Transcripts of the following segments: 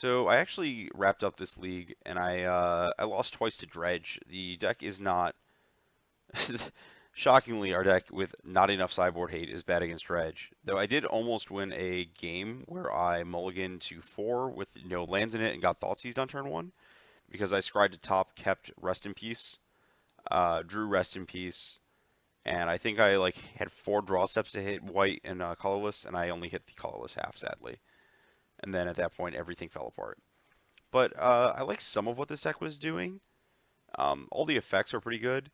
So I actually wrapped up this league, and I lost twice to Dredge. The deck is not shockingly, our deck with not enough sideboard hate is bad against Dredge. Though I did almost win a game where I mulliganed to 4 with no lands in it and got Thoughtseized on turn 1 because I scryed to top, kept Rest in Peace, drew Rest in Peace, and I think I like had 4 draw steps to hit white and colorless, and I only hit the colorless half, sadly. And then at that point, everything fell apart. But I like some of what this deck was doing. All the effects are pretty good.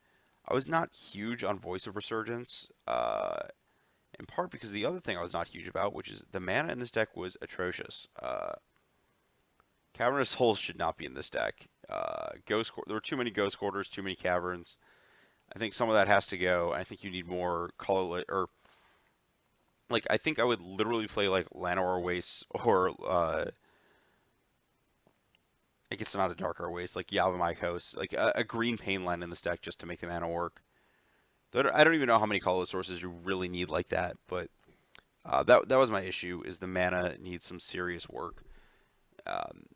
I was not huge on Voice of Resurgence, in part because the other thing I was not huge about, which is the mana in this deck was atrocious. Cavernous Souls should not be in this deck. There were too many Ghost Quarters, too many Caverns. I think some of that has to go. I think you need more color, or like I think I would literally play like Llanowar Waste or I guess not a Darker Waste, like Yavimaya, like a green pain land in this deck just to make the mana work. I don't even know how many color sources you really need like that, but that was my issue. Is the mana needs some serious work.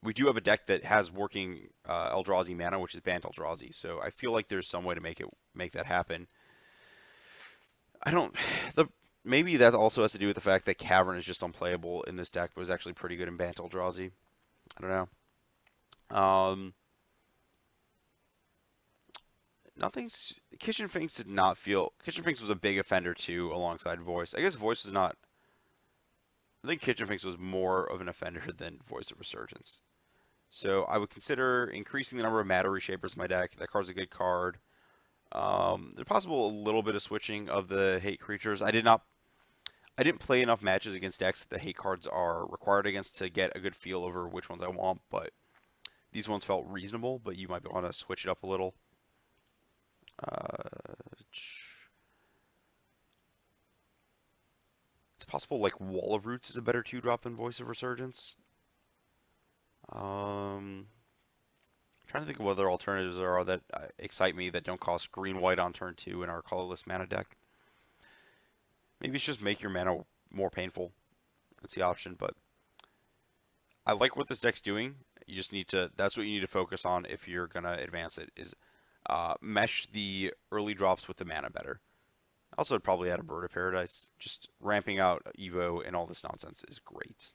We do have a deck that has working Eldrazi mana, which is Bant Eldrazi. So I feel like there's some way to make that happen. I don't. Maybe that also has to do with the fact that Cavern is just unplayable in this deck, but was actually pretty good in Bant Eldrazi. I don't know. Nothing's Kitchen Finks did not feel Kitchen Finks was a big offender too, alongside Voice. I guess Voice was not. I think Kitchen Finks was more of an offender than Voice of Resurgence. So I would consider increasing the number of Matter Reshapers in my deck. That card's a good card. There's possible a little bit of switching of the hate creatures. I didn't play enough matches against decks that the hate cards are required against to get a good feel over which ones I want, but these ones felt reasonable, but you might want to switch it up a little. It's possible like Wall of Roots is a better 2-drop than Voice of Resurgence. Trying to think of what other alternatives there are that excite me that don't cost green-white on turn 2 in our colorless mana deck. Maybe it's just make your mana more painful. That's the option, but I like what this deck's doing. You just need to. That's what you need to focus on if you're gonna advance it. Is mesh the early drops with the mana better. Also, I'd probably add a Bird of Paradise. Just ramping out Evo and all this nonsense is great.